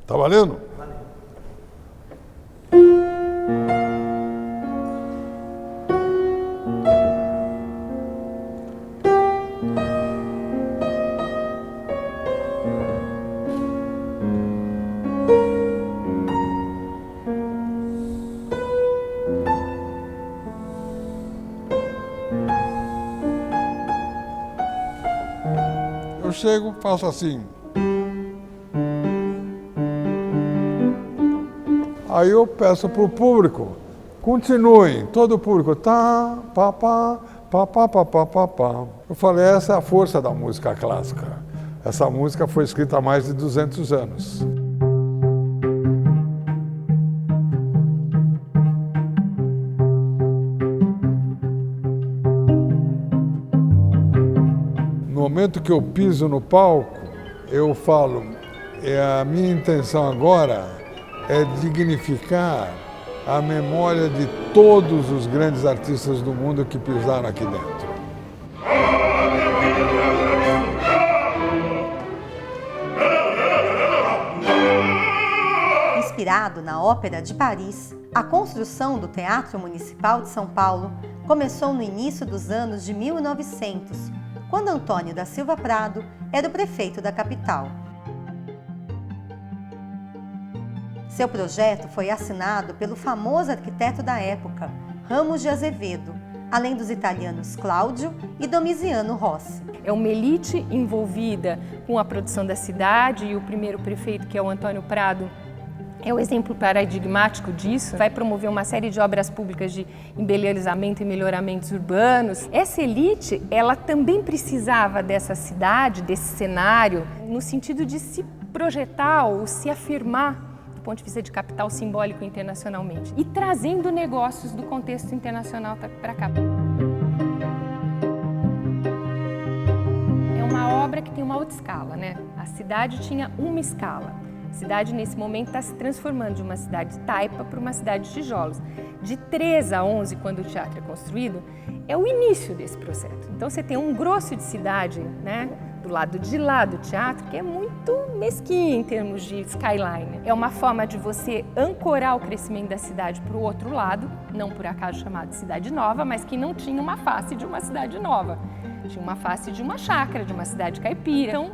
Tá valendo? Eu chego, faço assim. Aí eu peço para o público, continuem, todo o público, tá, pá, pá, pá, pá, pá, pá, pá, pá. Eu falei, essa é a força da música clássica. Essa música foi escrita há mais de 200 anos. No momento que eu piso no palco, eu falo, a minha intenção agora é dignificar a memória de todos os grandes artistas do mundo que pisaram aqui dentro. Inspirado na Ópera de Paris, a construção do Teatro Municipal de São Paulo começou no início dos anos de 1900, quando Antônio da Silva Prado era o prefeito da capital. Seu projeto foi assinado pelo famoso arquiteto da época, Ramos de Azevedo, além dos italianos Cláudio e Domiziano Rossi. É uma elite envolvida com a produção da cidade e o primeiro prefeito, que é o Antônio Prado, é o exemplo paradigmático disso. Vai promover uma série de obras públicas de embelezamento e melhoramentos urbanos. Essa elite, ela também precisava dessa cidade, desse cenário, no sentido de se projetar ou se afirmar do ponto de vista de capital simbólico internacionalmente e trazendo negócios do contexto internacional para cá. É uma obra que tem uma outra escala, né? A cidade tinha uma escala. A cidade, nesse momento, está se transformando de uma cidade de taipa para uma cidade de tijolos. De 3 a 11, quando o teatro é construído, é o início desse processo. Então, você tem um grosso de cidade, né, do lado de lá do teatro, que é muito mesquinho em termos de skyline. É uma forma de você ancorar o crescimento da cidade para o outro lado, não por acaso chamado de cidade nova, mas que não tinha uma face de uma cidade nova. Tinha uma face de uma chácara, de uma cidade caipira. Então,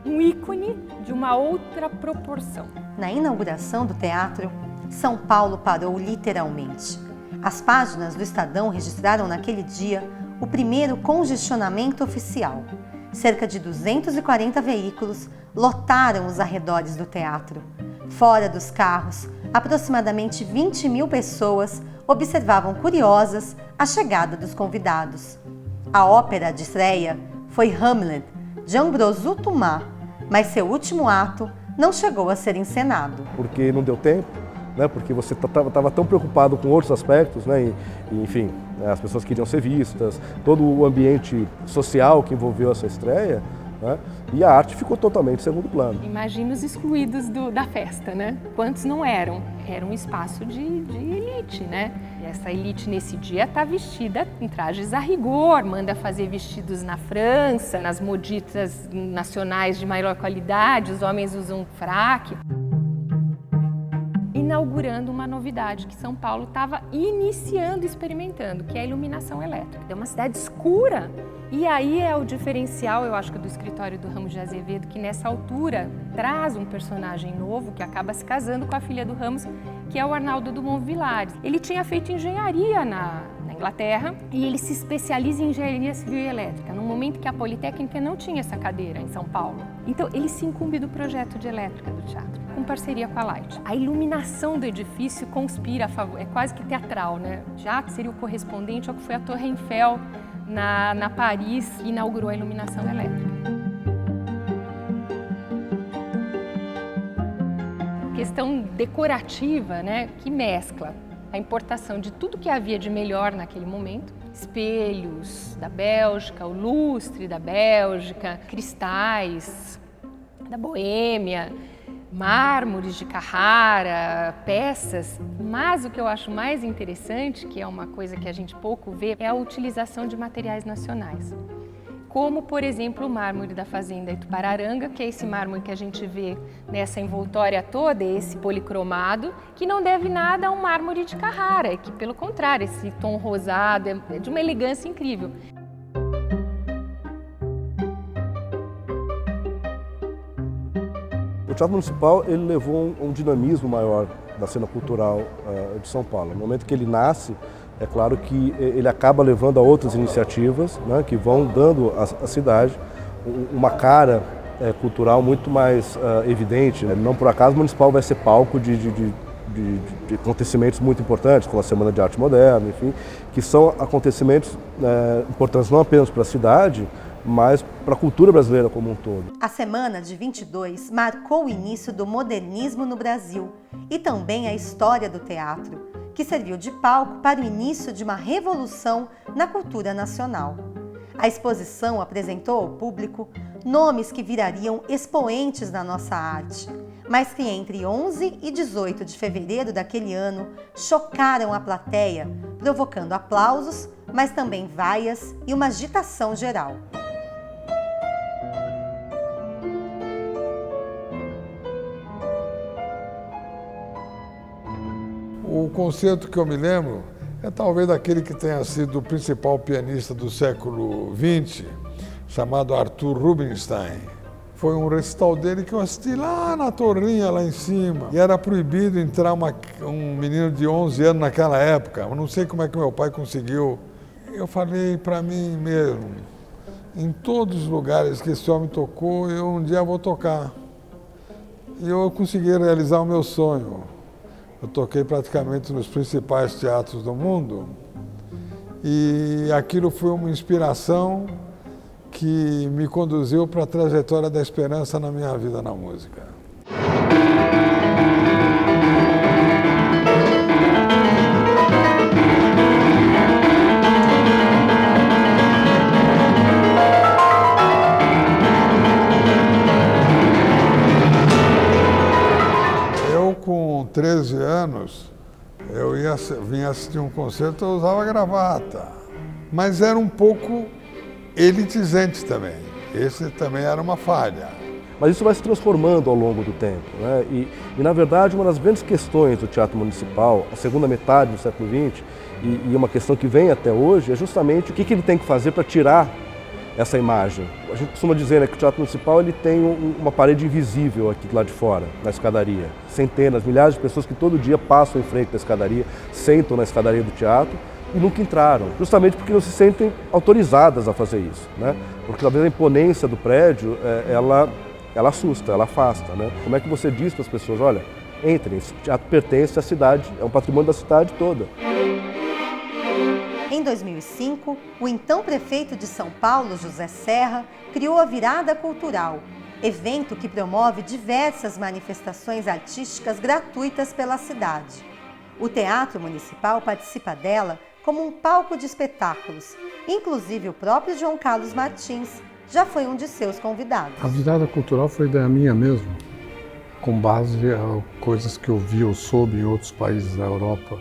um ícone de uma outra proporção. Na inauguração do teatro, São Paulo parou literalmente. As páginas do Estadão registraram naquele dia o primeiro congestionamento oficial. Cerca de 240 veículos lotaram os arredores do teatro. Fora dos carros, aproximadamente 20.000 pessoas observavam curiosas a chegada dos convidados. A ópera de estreia foi Hamlet, de Ambroso Dumas, mas seu último ato não chegou a ser encenado. Porque não deu tempo, né? Porque você estava tão preocupado com outros aspectos, né? Enfim, as pessoas queriam ser vistas, todo o ambiente social que envolveu essa estreia, né? E a arte ficou totalmente em segundo plano. Imagina os excluídos da festa, né? Quantos não eram? Era um espaço de elite, né? E essa elite nesse dia está vestida em trajes a rigor, manda fazer vestidos na França, nas moditas nacionais de maior qualidade, os homens usam fraque. Inaugurando uma novidade que São Paulo estava iniciando, experimentando, que é a iluminação elétrica. É uma cidade escura. E aí é o diferencial, eu acho, do escritório do Ramos de Azevedo, que nessa altura traz um personagem novo que acaba se casando com a filha do Ramos, que é o Arnaldo Dumont Villares. Ele tinha feito engenharia na Inglaterra e ele se especializa em engenharia civil e elétrica, no momento que a Politécnica não tinha essa cadeira em São Paulo. Então ele se incumbe do projeto de elétrica do teatro, com parceria com a Light. A iluminação do edifício conspira a favor, é quase que teatral, né? O teatro seria o correspondente ao que foi a Torre Eiffel na Paris, que inaugurou a iluminação elétrica. Questão decorativa, né, que mescla a importação de tudo que havia de melhor naquele momento, espelhos da Bélgica, o lustre da Bélgica, cristais da Boêmia, mármores de Carrara, peças, mas o que eu acho mais interessante, que é uma coisa que a gente pouco vê, é a utilização de materiais nacionais. como, por exemplo, o mármore da Fazenda Itupararanga, que é esse mármore que a gente vê nessa envoltória toda, esse policromado, que não deve nada a um mármore de Carrara, que, pelo contrário, esse tom rosado é de uma elegância incrível. O Teatro Municipal ele levou um dinamismo maior da cena cultural de São Paulo. No momento que ele nasce, é claro que ele acaba levando a outras iniciativas, né, que vão dando à cidade uma cara cultural muito mais evidente. Não por acaso o Municipal vai ser palco de acontecimentos muito importantes, como a Semana de Arte Moderna, enfim, que são acontecimentos importantes não apenas para a cidade, mas para a cultura brasileira como um todo. A Semana de 22 marcou o início do modernismo no Brasil e também a história do teatro, que serviu de palco para o início de uma revolução na cultura nacional. A exposição apresentou ao público nomes que virariam expoentes da nossa arte, mas que entre 11 e 18 de fevereiro daquele ano chocaram a plateia, provocando aplausos, mas também vaias e uma agitação geral. O concerto que eu me lembro é talvez daquele que tenha sido o principal pianista do século XX, chamado Arthur Rubinstein. Foi um recital dele que eu assisti lá na torrinha, lá em cima. E era proibido entrar um menino de 11 anos naquela época. Eu não sei como é que meu pai conseguiu. Eu falei para mim mesmo, em todos os lugares que esse homem tocou, eu um dia vou tocar. E eu consegui realizar o meu sonho. Eu toquei praticamente nos principais teatros do mundo e aquilo foi uma inspiração que me conduziu para a trajetória da esperança na minha vida na música. Com 13 anos, eu vinha assistir um concerto, eu usava gravata, mas era um pouco elitizante também. Esse também era uma falha. Mas isso vai se transformando ao longo do tempo, né? E na verdade, uma das grandes questões do Teatro Municipal, a segunda metade do século XX, e uma questão que vem até hoje, é justamente o que ele tem que fazer para tirar essa imagem. A gente costuma dizer, né, que o Teatro Municipal ele tem uma parede invisível aqui lá de fora, na escadaria. Centenas, milhares de pessoas que todo dia passam em frente da escadaria, sentam na escadaria do teatro e nunca entraram, justamente porque não se sentem autorizadas a fazer isso, né? Porque talvez a imponência do prédio, ela assusta, ela afasta, né? Como é que você diz para as pessoas, olha, entrem, esse teatro pertence à cidade, é um patrimônio da cidade toda. Em 2005, o então prefeito de São Paulo, José Serra, criou a Virada Cultural, evento que promove diversas manifestações artísticas gratuitas pela cidade. O Teatro Municipal participa dela como um palco de espetáculos. Inclusive o próprio João Carlos Martins já foi um de seus convidados. A Virada Cultural foi ideia minha mesmo, com base em coisas que eu vi ou soube em outros países da Europa,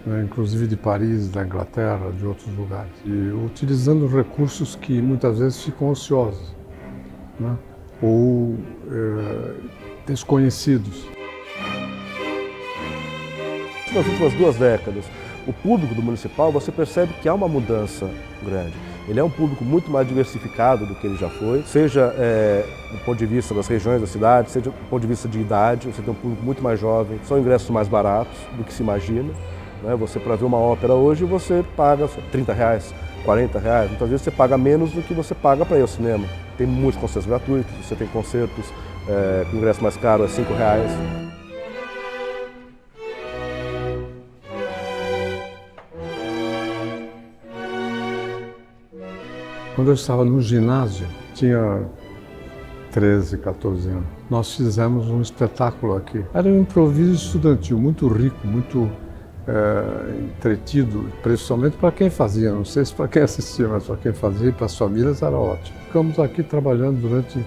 né, inclusive de Paris, da Inglaterra, de outros lugares, e utilizando recursos que muitas vezes ficam ociosos, né, ou desconhecidos. Nas últimas 2 décadas, o público do Municipal, você percebe que há uma mudança grande. Ele é um público muito mais diversificado do que ele já foi, seja do ponto de vista das regiões da cidade, seja do ponto de vista de idade. Você tem um público muito mais jovem, são ingressos mais baratos do que se imagina. Você, para ver uma ópera hoje, você paga R$30, R$40. Muitas vezes você paga menos do que você paga para ir ao cinema. Tem muitos concertos gratuitos, você tem concertos com ingresso mais caro, é R$5. Quando eu estava no ginásio, tinha 13, 14 anos, nós fizemos um espetáculo aqui. Era um improviso estudantil, muito rico, muito entretido, principalmente para quem fazia, não sei se para quem assistia, mas para quem fazia e para as famílias era ótimo. Ficamos aqui trabalhando durante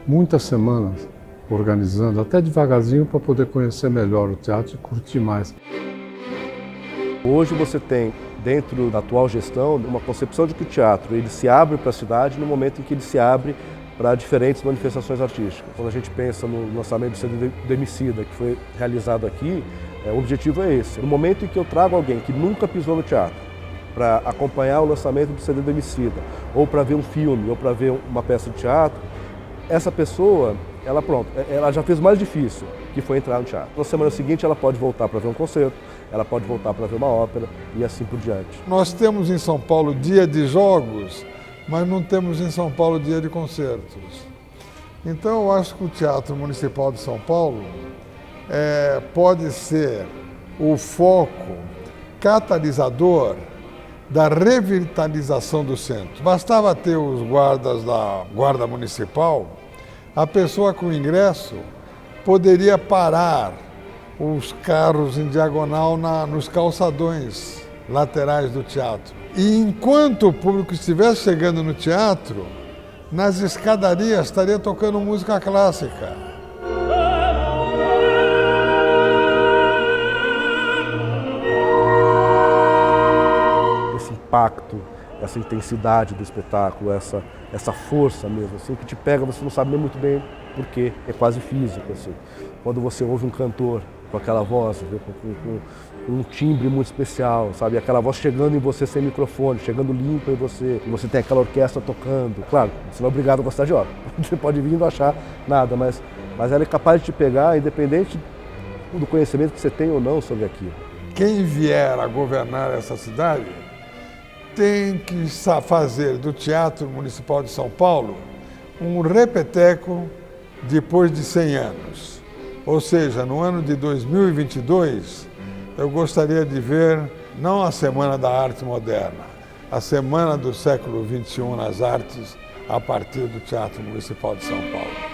muitas semanas, organizando, até devagarzinho para poder conhecer melhor o teatro e curtir mais. Hoje você tem dentro da atual gestão, uma concepção de que o teatro ele se abre para a cidade no momento em que ele se abre para diferentes manifestações artísticas. Quando a gente pensa no lançamento do CD do Emicida, que foi realizado aqui, o objetivo é esse. No momento em que eu trago alguém que nunca pisou no teatro para acompanhar o lançamento do CD do Emicida, ou para ver um filme, ou para ver uma peça de teatro, essa pessoa, ela já fez o mais difícil, que foi entrar no teatro. Na semana seguinte ela pode voltar para ver um concerto, ela pode voltar para ver uma ópera e assim por diante. Nós temos em São Paulo dia de jogos, mas não temos em São Paulo dia de concertos. Então eu acho que o Teatro Municipal de São Paulo pode ser o foco catalisador da revitalização do centro. Bastava ter os guardas da Guarda Municipal, a pessoa com ingresso poderia parar os carros em diagonal nos calçadões laterais do teatro. E enquanto o público estivesse chegando no teatro, nas escadarias estaria tocando música clássica. Esse impacto, essa intensidade do espetáculo, essa força mesmo, assim, que te pega, você não sabe nem muito bem por quê, é quase físico, assim. Quando você ouve um cantor com aquela voz, com um timbre muito especial, sabe? Aquela voz chegando em você sem microfone, chegando limpa em você, e você tem aquela orquestra tocando. Claro, você não é obrigado a gostar de ópera, você pode vir e não achar nada, mas ela é capaz de te pegar, independente do conhecimento que você tem ou não sobre aquilo. Quem vier a governar essa cidade tem que fazer do Teatro Municipal de São Paulo um repeteco depois de 100 anos. Ou seja, no ano de 2022, eu gostaria de ver não a Semana da Arte Moderna, a Semana do século XXI nas artes a partir do Teatro Municipal de São Paulo.